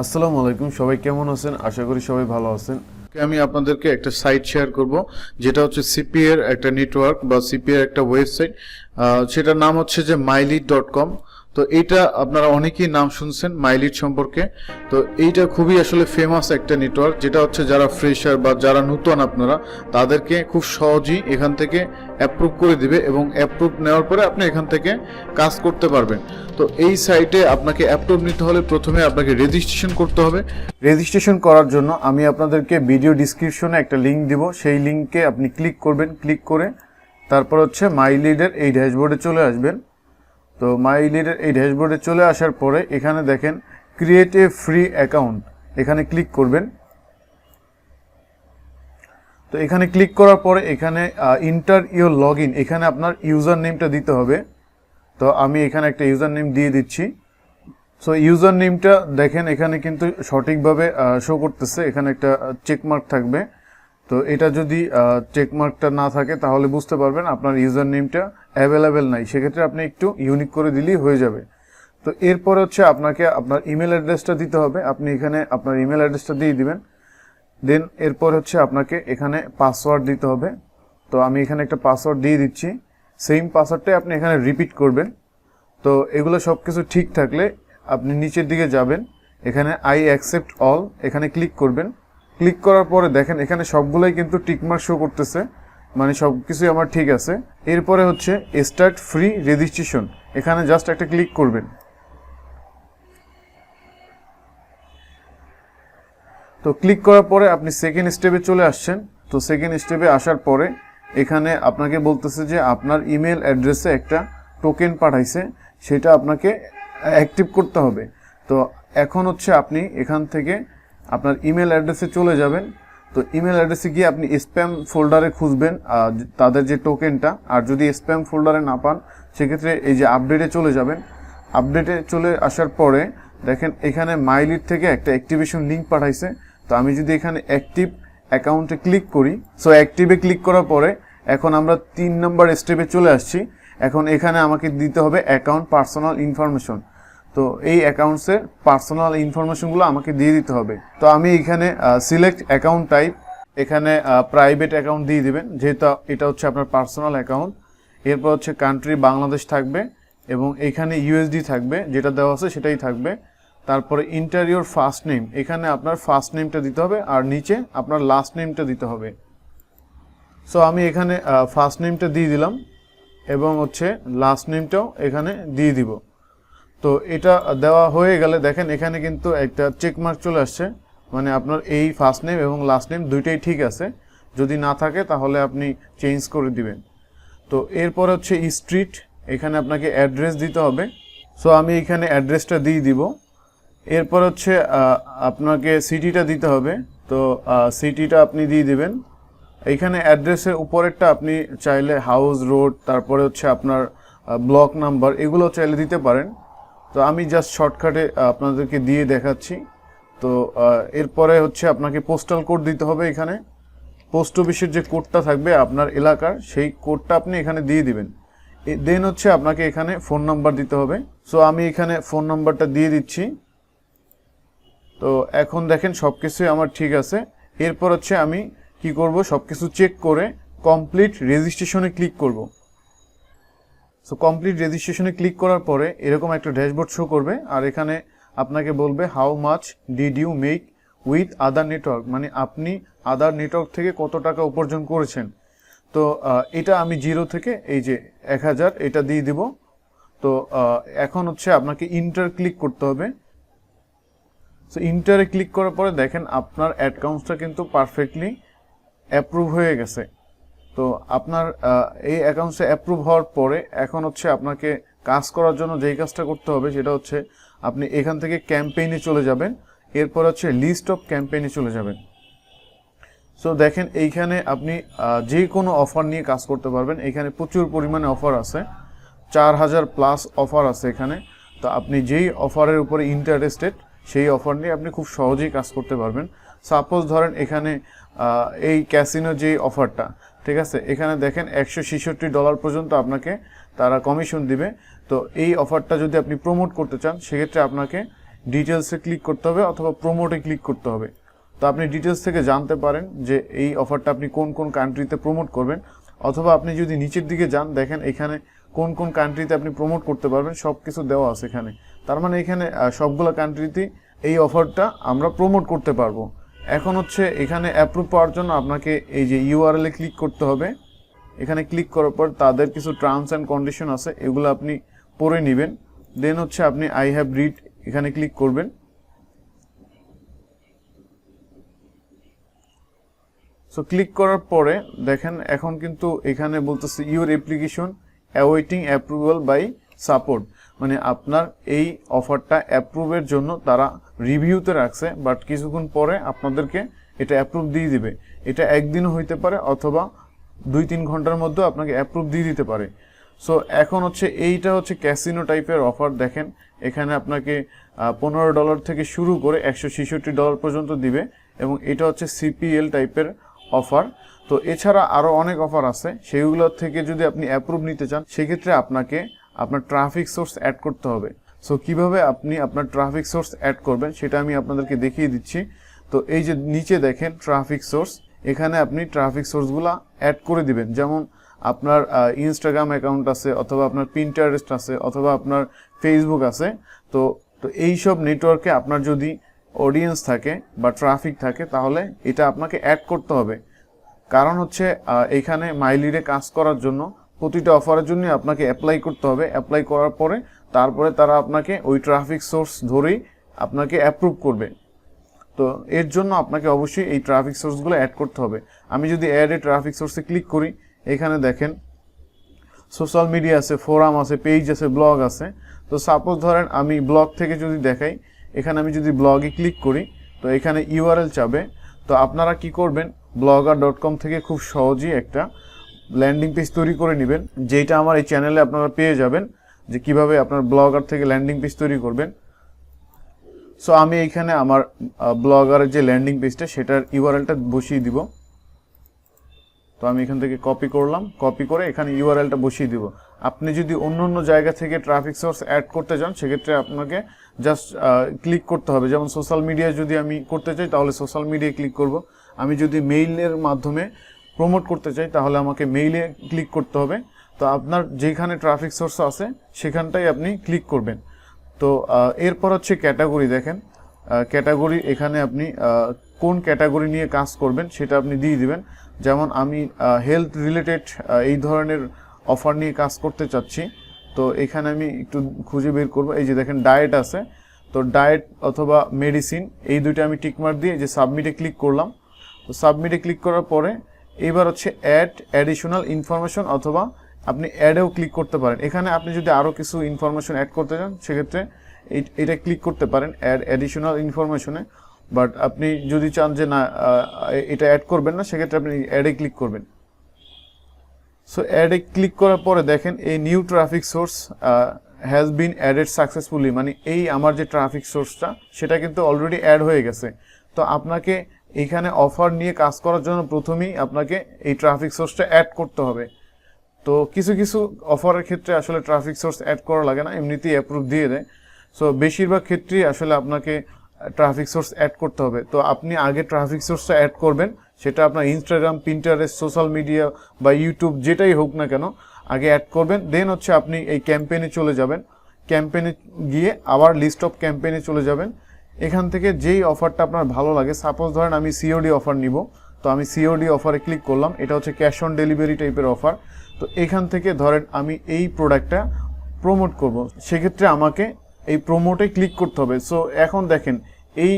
আসসালামু আলাইকুম, সবাই কেমন আছেন? আশা করি সবাই ভালো আছেন। আমি আপনাদেরকে একটা সাইট শেয়ার করব, যেটা হচ্ছে সিপি এর একটা নেটওয়ার্ক বা সিপি এর একটা ওয়েবসাইট। সেটার নাম হচ্ছে যে mylead.com। তো এইটা আপনারা অনেকেই নাম শুনছেন মাইলিড সম্পর্কে। তো এইটা খুবই আসলে ফেমাস একটা নেটওয়ার্ক, যেটা হচ্ছে যারা ফ্রেশার বা যারা নতুন আপনারা তাদেরকে খুব সহজেই এখান থেকে অ্যাপ্রুভ করে দিবে এবং অ্যাপ্রুভ নেওয়ার পরে আপনি এখান থেকে কাজ করতে পারবেন। তো এই সাইটে আপনাকে অ্যাপ্রুভ নিতে হলে প্রথমে আপনাকে রেজিস্ট্রেশন করতে হবে। রেজিস্ট্রেশন করার জন্য আমি আপনাদেরকে ভিডিও ডিসক্রিপশনে একটা লিঙ্ক দিব, সেই লিঙ্কে আপনি ক্লিক করবেন। ক্লিক করে তারপর হচ্ছে মাইলিডের এই ড্যাশবোর্ডে চলে আসবেন। তো মাইলিডের এই ড্যাশবোর্ডে চলে আসার পরে এখানে দেখেন ক্রিয়েট এ ফ্রি অ্যাকাউন্ট, এখানে ক্লিক করবেন। তো এখানে ক্লিক করার পরে এখানে ইন্টার ইউর লগ ইন, এখানে আপনার ইউজার নেমটা দিতে হবে। তো আমি এখানে একটা ইউজার নেম দিয়ে দিচ্ছি। সো ইউজার নেমটা দেখেন এখানে কিন্তু সঠিকভাবে শো করতেছে, এখানে একটা চেকমার্ক থাকবে। তো এটা যদি চেকমার্কটা না থাকে তাহলে বুঝতে পারবেন আপনার ইউজার নেমটা অ্যাভেলেবেল নাই, সেক্ষেত্রে আপনি একটু ইউনিক করে দিলেই হয়ে যাবে। তো এরপরে হচ্ছে আপনাকে আপনার ইমেল অ্যাড্রেসটা দিতে হবে, আপনি এখানে আপনার ইমেল অ্যাড্রেসটা দিয়ে দিবেন। দেন এরপর হচ্ছে আপনাকে এখানে পাসওয়ার্ড দিতে হবে। তো আমি এখানে একটা পাসওয়ার্ড দিয়ে দিচ্ছি, সেম পাসওয়ার্ডটাই আপনি এখানে রিপিট করবেন। তো এগুলো সব কিছু ঠিক থাকলে আপনি নিচের দিকে যাবেন, এখানে আই অ্যাকসেপ্ট অল এখানে ক্লিক করবেন। ক্লিক করার পরে দেখেন এখানে সবগুলোই কিন্তু টিকমার্ক শো করতেছে, মানে সব কিছুই আমার ঠিক আছে। এরপরে হচ্ছে স্টার্ট ফ্রি রেজিস্ট্রেশন, এখানে জাস্ট একটা ক্লিক করবেন। তো ক্লিক করার পরে আপনি সেকেন্ড স্টেপে চলে আসছেন। তো সেকেন্ড স্টেপে আসার পরে এখানে আপনাকে বলতেছে যে আপনার ইমেল অ্যাড্রেসে একটা টোকেন পাঠাইছে, সেটা আপনাকে অ্যাক্টিভ করতে হবে। তো এখন হচ্ছে আপনি এখান থেকে আপনার ইমেল অ্যাড্রেসে চলে যাবেন। তো ইমেল অ্যাড্রেসে গিয়ে আপনি স্প্যাম ফোল্ডারে খুঁজবেন তাদের যে টোকেনটা, আর যদি স্প্যাম ফোল্ডারে না পান সেক্ষেত্রে এই যে আপডেটে চলে যাবেন। আপডেটে চলে আসার পরে দেখেন এখানে মাইলিড থেকে একটা অ্যাক্টিভেশন লিঙ্ক পাঠাইছে। তো আমি যদি এখানে অ্যাক্টিভ অ্যাকাউন্টে ক্লিক করি, সো অ্যাক্টিভে ক্লিক করার পরে এখন আমরা 3 নম্বর স্টেপে চলে আসছি। এখন এখানে আমাকে দিতে হবে অ্যাকাউন্ট পার্সোনাল ইনফরমেশন। তো এই অ্যাকাউন্টসের পার্সোনাল ইনফরমেশনগুলো আমাকে দিয়ে দিতে হবে। তো আমি এখানে সিলেক্ট অ্যাকাউন্ট টাইপ, এখানে প্রাইভেট অ্যাকাউন্ট দিয়ে দিবেন, যেহেতু এটা হচ্ছে আপনার পার্সোনাল অ্যাকাউন্ট। এরপর হচ্ছে কান্ট্রি বাংলাদেশ থাকবে এবং এখানে ইউএসডি থাকবে, যেটা দেওয়া আছে সেটাই থাকবে। তারপরে ইন্টারিয়র ফার্স্ট নেম, এখানে আপনার ফার্স্ট নেমটা দিতে হবে আর নিচে আপনার লাস্ট নেমটা দিতে হবে। সো আমি এখানে ফার্স্ট নেমটা দিয়ে দিলাম এবং হচ্ছে লাস্ট নেমটাও এখানে দিয়ে দিব। তো এটা দেওয়া হয়ে গেলে দেখেন এখানে কিন্তু একটা চেকমার্ক চলে আসছে, মানে আপনার এই ফার্স্ট নেম এবং লাস্ট নেম দুইটাই ঠিক আছে। যদি না থাকে তাহলে আপনি চেঞ্জ করে দিবেন। তো এরপর হচ্ছে স্ট্রিট, এখানে আপনাকে অ্যাড্রেস দিতে হবে। সো আমি এখানে অ্যাড্রেসটা দিয়ে দিব। এরপর হচ্ছে আপনাকে সিটিটা দিতে হবে। তো সিটিটা আপনি দিয়ে দিবেন। এইখানে অ্যাড্রেসের উপরেরটা আপনি চাইলে হাউস, রোড, তারপরে হচ্ছে আপনার ব্লক নাম্বার, এগুলো চাইলে দিতে পারেন। তো আমি জাস্ট শর্টকাটে আপনাদেরকে দিয়ে দেখাচ্ছি। তো এরপরে হচ্ছে আপনাকে পোস্টাল কোড দিতে হবে। এখানে পোস্ট অফিসের যে কোডটা থাকবে আপনার এলাকার, সেই কোডটা আপনি এখানে দিয়ে দিবেন। দেন হচ্ছে আপনাকে এখানে ফোন নাম্বার দিতে হবে। সো আমি এখানে ফোন নাম্বারটা দিয়ে দিচ্ছি। তো এখন দেখেন সব কিছুই আমার ঠিক আছে। এরপর হচ্ছে আমি কি করব, সব কিছু চেক করে কমপ্লিট রেজিস্ট্রেশনে ক্লিক করব। সো কমপ্লিট রেজিস্ট্রেশনে ক্লিক করার পরে এরকম একটা ড্যাশবোর্ড শো করবে, আর এখানে আপনাকে বলবে how much did you make with other network, মানে আপনি আদার নেটওয়ার্ক থেকে কত টাকা উপার্জন করেছেন। তো এটা আমি 0 থেকে এই যে 1000 এটা দিয়ে দিব। তো এখন হচ্ছে আপনাকে ইন্টার ক্লিক করতে হবে। সো ইন্টারে ক্লিক করার পরে দেখেন আপনার অ্যাকাউন্টটা কিন্তু পারফেক্টলি অ্যাপ্রুভ হয়ে গেছে। তো আপনার এই অ্যাকাউন্টসে অ্যাপ্রুভ হওয়ার পরে এখন হচ্ছে আপনাকে কাজ করার জন্য যেই কাজটা করতে হবে সেটা হচ্ছে আপনি এখান থেকে ক্যাম্পেইনে চলে যাবেন। এরপর হচ্ছে লিস্ট অফ ক্যাম্পেইনে চলে যাবেন। সো দেখেন এইখানে আপনি যে কোনো অফার নিয়ে কাজ করতে পারবেন। এখানে প্রচুর পরিমাণে অফার আছে, 4000 প্লাস অফার আছে এখানে। তো আপনি যেই অফারের উপরে ইন্টারেস্টেড সেই অফার নিয়ে আপনি খুব সহজেই কাজ করতে পারবেন। সাপোজ ধরেন এখানে এই ক্যাসিনো যেই অফারটা, ঠিক আছে, এখানে দেখেন $166 পর্যন্ত আপনাকে তারা কমিশন দিবে। তো এই অফারটা যদি আপনি প্রমোট করতে চান সেক্ষেত্রে আপনাকে ডিটেলসে ক্লিক করতে হবে অথবা প্রমোটে ক্লিক করতে হবে। তো আপনি ডিটেলস থেকে জানতে পারেন যে এই অফারটা আপনি কোন কোন কান্ট্রিতে প্রমোট করবেন, অথবা আপনি যদি নিচের দিকে যান দেখেন এখানে কোন কোন কান্ট্রিতে আপনি প্রমোট করতে পারবেন সব কিছু দেওয়া আছে এখানে। তার মানে এখানে সবগুলো কান্ট্রিতে এই অফারটা আমরা প্রমোট করতে পারবো। এখন হচ্ছে এখানে অ্যাপ্রুভ পাওয়ার জন্য আপনাকে এই যে ইউআরএল এ ক্লিক করতে হবে। এখানে ক্লিক করার পর তাদের কিছু টার্মস অ্যান্ড কন্ডিশন আছে, এগুলো আপনি পড়ে নেবেন। দেন হচ্ছে আপনি আই হ্যাভ রিড এখানে ক্লিক করবেন। সো ক্লিক করার পরে দেখেন এখন কিন্তু এখানে বলতেছে your application awaiting approval by support, মানে আপনার এই অফারটা অ্যাপ্রুভের জন্য তারা রিভিউতে রাখছে, বাট কিছুক্ষণ পরে আপনাদেরকে এটা অ্যাপ্রুভ দিয়ে দিবে। এটা একদিনও হইতে পারে অথবা 2-3 ঘন্টার মধ্যে আপনাকে অ্যাপ্রুভ দিয়ে দিতে পারে। সো এখন হচ্ছে এইটা হচ্ছে ক্যাসিনো টাইপের অফার। দেখেন এখানে আপনাকে $15 থেকে শুরু করে $166 পর্যন্ত দিবে, এবং এটা হচ্ছে সিপিএল টাইপের অফার। তো এছাড়া আরও অনেক অফার আছে, সেইগুলোর থেকে যদি আপনি অ্যাপ্রুভ নিতে চান সেক্ষেত্রে আপনাকে আপনার ট্রাফিক সোর্স অ্যাড করতে হবে। সো কিভাবে আপনি আপনার ট্রাফিক সোর্স অ্যাড করবেন সেটা আমি আপনাদেরকে দেখিয়ে দিচ্ছি। তো এই যে নিচে দেখেন ট্রাফিক সোর্স, এখানে আপনি ট্রাফিক সোর্সগুলো অ্যাড করে দিবেন। যেমন আপনার ইনস্টাগ্রাম অ্যাকাউন্ট আছে, অথবা আপনার পিন্টারেস্ট আছে, অথবা আপনার ফেসবুক আছে। তো এইসব নেটওয়ার্কে আপনার যদি অডিয়েন্স থাকে বা ট্রাফিক থাকে তাহলে এটা আপনাকে অ্যাড করতে হবে। কারণ হচ্ছে এখানে মাইলিডে কাজ করার জন্য প্রতিটা অফারের জন্য আপনাকে অ্যাপ্লাই করতে হবে। অ্যাপ্লাই করার পরে তারপরে তারা আপনাকে ওই ট্রাফিক সোর্স ধরেই আপনাকে অ্যাপ্রুভ করবে। তো এর জন্য আপনাকে অবশ্যই এই ট্রাফিক সোর্সগুলো অ্যাড করতে হবে। আমি যদি অ্যাড এ ট্রাফিক সোর্সে ক্লিক করি, এখানে দেখেন সোশ্যাল মিডিয়া আছে, ফোরাম আছে, পেজ আছে, ব্লগ আছে। তো সাপোজ ধরেন আমি ব্লগ থেকে যদি দেখাই, এখানে আমি যদি ব্লগে ক্লিক করি তো এখানে ইউআরএল চাবে। তো আপনারা কি করবেন, blogger.com থেকে খুব সহজেই একটা ল্যান্ডিং পেজ তৈরি করে নেবেন, যেটা আমার এই চ্যানেলে আপনারা পেয়ে যাবেন যে কিভাবে আপনার ব্লগার থেকে ল্যান্ডিং পেজ তৈরি করবেন। সো আমি এইখানে আমার ব্লগারের যে ল্যান্ডিং পেজটা সেটার ইউআরএলটা বসিয়ে দিব। তো আমি এখান থেকে কপি করলাম, কপি করে এখানে ইউআরএলটা বসিয়ে দিব। আপনি যদি অন্য অন্য জায়গা থেকে ট্রাফিক সোর্স অ্যাড করতে চান সেক্ষেত্রে আপনাকে জাস্ট ক্লিক করতে হবে। যেমন সোশ্যাল মিডিয়ায় যদি আমি করতে চাই তাহলে সোশ্যাল মিডিয়ায় ক্লিক করব। আমি যদি মেইলের মাধ্যমে প্রমোট করতে চাই তাহলে আমাকে মেইলে ক্লিক করতে হবে। তো আপনার যেখানে ট্রাফিক সোর্স আছে সেখানটাই আপনি ক্লিক করবেন। তো এরপর হচ্ছে ক্যাটাগরি। দেখেন ক্যাটাগরি, এখানে আপনি কোন ক্যাটাগরি নিয়ে কাজ করবেন সেটা আপনি দিয়ে দিবেন। যেমন আমি হেলথ রিলেটেড এই ধরনের অফার নিয়ে কাজ করতে চাচ্ছি। তো এখানে আমি একটু খুঁজে বের করব। এই যে দেখেন ডায়েট আছে, তো ডায়েট অথবা মেডিসিন এই দুইটা আমি টিকমার্ক দিয়ে যে সাবমিটে ক্লিক করলাম। তো সাবমিটে ক্লিক করার পরে এবার হচ্ছে অ্যাড অ্যাডিশনাল ইনফরমেশন, অথবা আপনি অ্যাডেও ক্লিক করতে পারেন। এখানে আপনি যদি আরও কিছু ইনফরমেশন অ্যাড করতে চান সেক্ষেত্রে এটা ক্লিক করতে পারেন অ্যাড অ্যাডিশনাল ইনফরমেশনে। বাট আপনি যদি চান যে না এটা অ্যাড করবেন না সেক্ষেত্রে আপনি অ্যাডে ক্লিক করবেন। সো অ্যাডে ক্লিক করার পরে দেখেন এই new traffic source has been added successfully, মানে এই আমার যে ট্রাফিক সোর্সটা সেটা কিন্তু অলরেডি অ্যাড হয়ে গেছে। তো আপনাকে এইখানে অফার নিয়ে কাজ করার জন্য প্রথমেই আপনাকে এই ট্রাফিক সোর্সটা অ্যাড করতে হবে। তো কিছু কিছু অফারের ক্ষেত্রে আসলে ট্রাফিক সোর্স অ্যাড করা লাগে না, এমনিতেই অ্যাপ্রুভ দিয়ে দেয়। সো বেশিরভাগ ক্ষেত্রেই আসলে আপনাকে ট্রাফিক সোর্স অ্যাড করতে হবে। তো আপনি আগে ট্রাফিক সোর্সটা অ্যাড করবেন, সেটা আপনার ইনস্টাগ্রাম, পিন্টারেস্ট, সোশ্যাল মিডিয়া বা ইউটিউব যেটাই হোক না কেন আগে অ্যাড করবেন। দেন হচ্ছে আপনি এই ক্যাম্পেইনে চলে যাবেন। ক্যাম্পেইনে গিয়ে আবার লিস্ট অফ ক্যাম্পেইনে চলে যাবেন। এখান থেকে যেই অফারটা আপনার ভালো লাগে, সাপোজ ধরেন আমি সিওডি অফার নিব, তো আমি সিওডি অফারে ক্লিক করলাম। এটা হচ্ছে ক্যাশ অন ডেলিভারি টাইপের অফার। তো এখান থেকে ধরেন আমি এই প্রোডাক্টটা প্রমোট করব, সেক্ষেত্রে আমাকে এই প্রমোটে ক্লিক করতে হবে। সো এখন দেখেন এই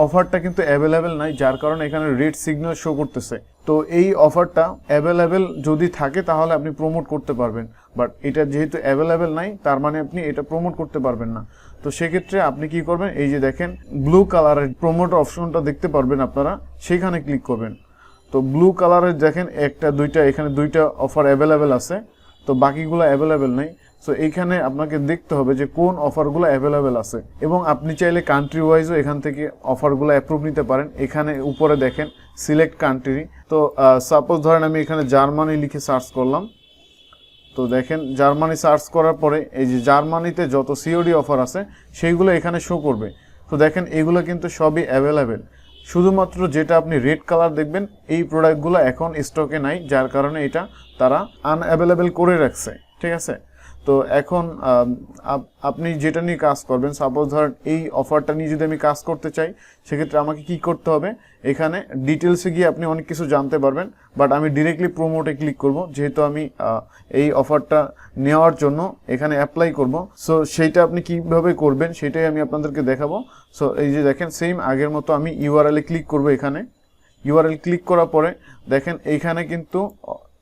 অফারটা কিন্তু অ্যাভেলেবেল নাই, যার কারণে এখানে রেড সিগন্যাল শো করতেছে। তো এই অফারটা অ্যাভেলেবেল যদি থাকে তাহলে আপনি প্রমোট করতে পারবেন, বাট এটা যেহেতু অ্যাভেলেবেল নাই তার মানে আপনি এটা প্রমোট করতে পারবেন না। তো সেক্ষেত্রে আপনি কি করবেন, এই যে দেখেন ব্লু কালারের প্রমোট অপশনটা দেখতে পারবেন আপনারা, সেখানে ক্লিক করবেন। তো ব্লু কালারের দেখেন একটা দুইটা, এখানে দুইটা অফার অ্যাভেলেবেল আছে, তো বাকিগুলো অ্যাভেলেবেল নেই। সো এইখানে আপনাকে দেখতে হবে যে কোন অফারগুলো অ্যাভেলেবেল আছে, এবং আপনি চাইলে কান্ট্রি ওয়াইজও এখান থেকে অফারগুলো অ্যাপ্রুভ নিতে পারেন। এখানে উপরে দেখেন সিলেক্ট কান্ট্রি। তো সাপোজ ধরেন আমি এখানে জার্মানি লিখে সার্চ করলাম। তো দেখেন জার্মানি সার্চ করার পরে এই যে জার্মানিতে যত সিওডি অফার আছে সেইগুলো এখানে শো করবে। তো দেখেন এগুলো কিন্তু সবই অ্যাভেলেবেল, শুধুমাত্র যেটা আপনি রেড কালার দেখবেন এই প্রোডাক্টগুলো এখন স্টকে নাই, যার কারণে এটা তারা আনঅ্যাভেলেবেল করে রাখছে, ঠিক আছে। তো এখন আপনি যেটা নিয়ে কাজ করবেন, সাপোজ ধরেন এই অফারটা নিয়ে যদি আমি কাজ করতে চাই, সেক্ষেত্রে আমাকে কি করতে হবে, এখানে ডিটেলসে গিয়ে আপনি অনেক কিছু জানতে পারবেন, বাট আমি ডিরেক্টলি প্রোমোটে ক্লিক করব, যেহেতু আমি এই অফারটা নেওয়ার জন্য এখানে অ্যাপ্লাই করব। সো সেইটা আপনি কিভাবে করবেন সেটাই আমি আপনাদেরকে দেখাবো। সো এই যে দেখেন সেম আগের মতো আমি ইউআরএল-এ ক্লিক করব। এখানে ইউআরএল ক্লিক করার পরে দেখেন এইখানে কিন্তু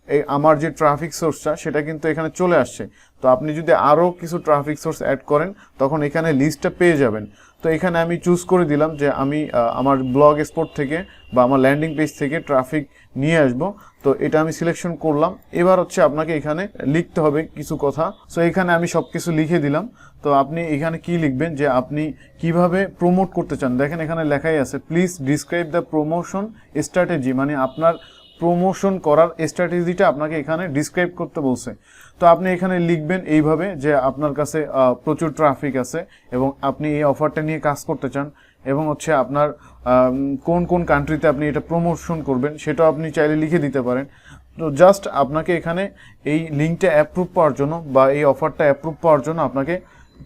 এই আমার যে ট্রাফিক সোর্সটা সেটা কিন্তু এখানে চলে আসছে। তো আপনি যদি আরও কিছু ট্রাফিক সোর্স অ্যাড করেন তখন এখানে লিস্টটা পেয়ে যাবেন। তো এখানে আমি চুজ করে দিলাম যে আমি আমার ব্লগ স্পট থেকে বা আমার ল্যান্ডিং পেজ থেকে ট্রাফিক নিয়ে আসব। তো এটা আমি সিলেকশন করলাম। এবার হচ্ছে আপনাকে এখানে লিখতে হবে কিছু কথা। সো এখানে আমি সব কিছু লিখে দিলাম। তো আপনি এখানে কি লিখবেন যে আপনি কিভাবে প্রমোট করতে চান। দেখেন এখানে লেখাই আছে please describe the promotion strategy, মানে আপনার প্রমোশন করার স্ট্র্যাটেজিটা আপনাকে এখানে ডিসক্রাইব করতে বলছে। তো আপনি এখানে লিখবেন এইভাবে যে আপনার কাছে প্রচুর ট্রাফিক আছে এবং আপনি এই অফারটা নিয়ে কাজ করতে চান এবং হচ্ছে আপনার কোন কোন কান্ট্রিতে আপনি এটা প্রমোশন করবেন সেটাও আপনি চাইলে লিখে দিতে পারেন। তো জাস্ট আপনাকে এখানে এই লিঙ্কটা অ্যাপ্রুভ পাওয়ার জন্য বা এই অফারটা অ্যাপ্রুভ পাওয়ার জন্য আপনাকে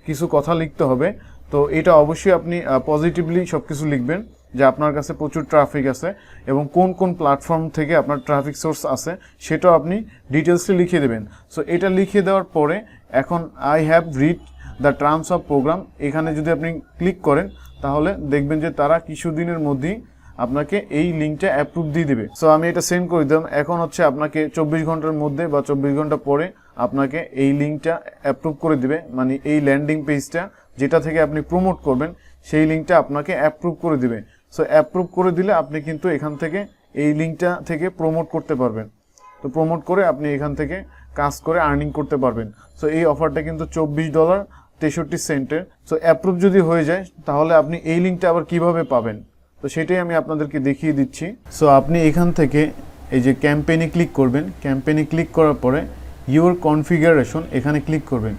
কিছু কথা লিখতে হবে। তো এটা অবশ্যই আপনি পজিটিভলি সব কিছু লিখবেন যে আপনার কাছে প্রচুর ট্রাফিক আছে এবং কোন কোন প্ল্যাটফর্ম থেকে আপনার ট্রাফিক সোর্স আছে সেটাও আপনি ডিটেলসলি লিখে দেবেন। সো এটা লিখে দেওয়ার পরে এখন I have read the terms of program, এখানে যদি আপনি ক্লিক করেন তাহলে দেখবেন যে তারা কিছুদিনের মধ্যেই আপনাকে এই লিঙ্কটা অ্যাপ্রুভ দিয়ে দেবে। সো আমি এটা সেন্ড করে দিলাম। এখন হচ্ছে আপনাকে 24 ঘন্টার মধ্যে বা 24 ঘন্টা পরে আপনাকে এই লিঙ্কটা অ্যাপ্রুভ করে দিবে, মানে এই ল্যান্ডিং পেজটা যেটা থেকে আপনি প্রমোট করবেন সেই লিঙ্কটা আপনাকে অ্যাপ্রুভ করে দিবে। সো অ্যাপ্রুভ করে দিলে আপনি কিন্তু এখান থেকে এই লিঙ্কটা থেকে প্রমোট করতে পারবেন। তো প্রমোট করে আপনি এখান থেকে কাজ করে আর্নিং করতে পারবেন। সো এই অফারটা কিন্তু $24.63। সো অ্যাপ্রুভ যদি হয়ে যায় তাহলে আপনি এই লিঙ্কটা আবার কিভাবে পাবেন, তো সেটাই আমি আপনাদেরকে দেখিয়ে দিচ্ছি। সো আপনি এখান থেকে এই যে ক্যাম্পেইনে ক্লিক করবেন। ক্যাম্পেইনে ক্লিক করার পরে ইউর কনফিগারেশন এখানে ক্লিক করবেন।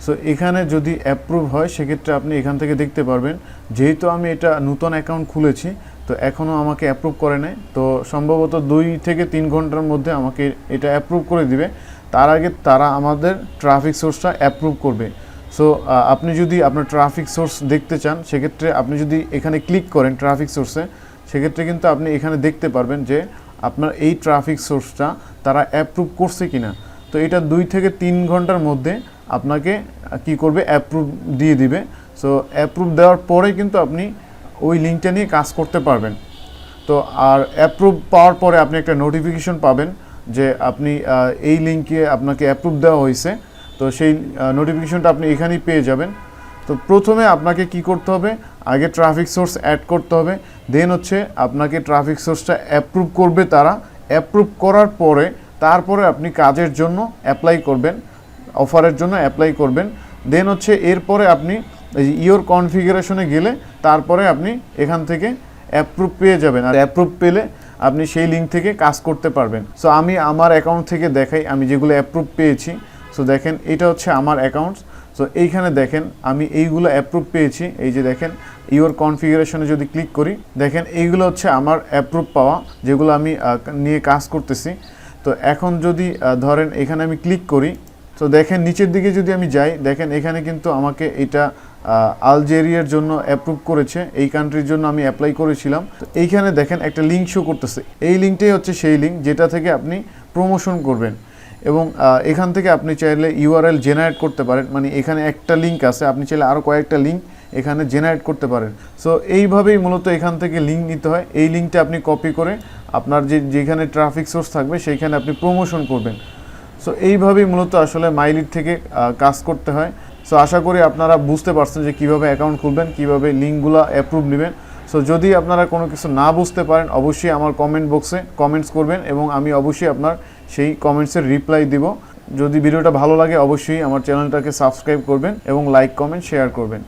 সো এখানে যদি অ্যাপ্রুভ হয় সেক্ষেত্রে আপনি এখান থেকে দেখতে পারবেন। যেহেতু আমি এটা নতুন অ্যাকাউন্ট খুলেছি তো এখনও আমাকে অ্যাপ্রুভ করে নাই, তো সম্ভবত 2 থেকে 3 ঘন্টার মধ্যে আমাকে এটা অ্যাপ্রুভ করে দিবে। তার আগে তারা আমাদের ট্রাফিক সোর্সটা অ্যাপ্রুভ করবে। সো আপনি যদি আপনার ট্রাফিক সোর্স দেখতে চান সেক্ষেত্রে আপনি যদি এখানে ক্লিক করেন ট্রাফিক সোর্সে, সেক্ষেত্রে কিন্তু আপনি এখানে দেখতে পারবেন যে আপনার এই ট্রাফিক সোর্সটা তারা অ্যাপ্রুভ করছে কিনা। তো এটা 2 থেকে 3 ঘন্টার মধ্যে আপনাকে কি করবে, অ্যাপ্রুভ দিয়ে দিবে। সো অ্যাপ্রুভ দেওয়ার পরে কিন্তু আপনি ওই লিঙ্কটা নিয়ে কাজ করতে পারবেন। তো আর অ্যাপ্রুভ পাওয়ার পরে আপনি একটা নোটিফিকেশন পাবেন যে আপনি এই লিঙ্কে আপনাকে অ্যাপ্রুভ দেওয়া হয়েছে। তো সেই নোটিফিকেশনটা আপনি এখানেই পেয়ে যাবেন। তো প্রথমে আপনাকে কি করতে হবে, আগে ট্রাফিক সোর্স অ্যাড করতে হবে, দেন হচ্ছে আপনাকে ট্রাফিক সোর্সটা অ্যাপ্রুভ করবে তারা। অ্যাপ্রুভ করার পরে তারপরে আপনি কাজের জন্য অ্যাপ্লাই করবেন, অফারের জন্য অ্যাপ্লাই করবেন। দেন হচ্ছে এরপরে আপনি ইওর কনফিগারেশনে গেলে তারপরে আপনি এখান থেকে অ্যাপ্রুভ পেয়ে যাবেন। আর অ্যাপ্রুভ পেলে আপনি সেই লিঙ্ক থেকে কাজ করতে পারবেন। সো আমি আমার অ্যাকাউন্ট থেকে দেখাই আমি যেগুলো অ্যাপ্রুভ পেয়েছি। সো দেখেন এটা হচ্ছে আমার অ্যাকাউন্টস। সো এইখানে দেখেন আমি এইগুলো অ্যাপ্রুভ পেয়েছি। এই যে দেখেন ইওর কনফিগারেশনে যদি ক্লিক করি দেখেন এইগুলো হচ্ছে আমার অ্যাপ্রুভ পাওয়া, যেগুলো আমি নিয়ে কাজ করতেছি। তো এখন যদি ধরেন এখানে আমি ক্লিক করি, তো দেখেন নিচের দিকে যদি আমি যাই দেখেন এখানে কিন্তু আমাকে এটা আলজেরিয়ার জন্য অ্যাপ্রুভ করেছে, এই কান্ট্রির জন্য আমি অ্যাপ্লাই করেছিলাম। তো এইখানে দেখেন একটা লিঙ্ক শো করতেছে, এই লিঙ্কটাই হচ্ছে সেই লিঙ্ক যেটা থেকে আপনি প্রমোশন করবেন। এবং এখান থেকে আপনি চাইলে ইউআরএল জেনারেট করতে পারেন, মানে এখানে একটা লিঙ্ক আছে, আপনি চাইলে আরও কয়েকটা লিঙ্ক এখানে জেনারেট করতে পারেন। সো এইভাবেই মূলত এখান থেকে লিঙ্ক নিতে হয়। এই লিঙ্কটা আপনি কপি করে আপনার যেখানে ট্রাফিক সোর্স থাকবে সেইখানে আপনি প্রমোশন করবেন। সো এইভাবেই মূলত আসলে মাইলিড থেকে কাজ করতে হয়। সো আশা করি আপনারা বুঝতে পারছেন যে কীভাবে অ্যাকাউন্ট খুলবেন, কীভাবে লিঙ্কগুলো অ্যাপ্রুভ নেবেন। সো যদি আপনারা কোনো কিছু না বুঝতে পারেন অবশ্যই আমার কমেন্ট বক্সে কমেন্টস করবেন এবং আমি অবশ্যই আপনার সেই কমেন্টসের রিপ্লাই দিব। যদি ভিডিওটা ভালো লাগে অবশ্যই আমার চ্যানেলটাকে সাবস্ক্রাইব করবেন এবং লাইক কমেন্ট শেয়ার করবেন।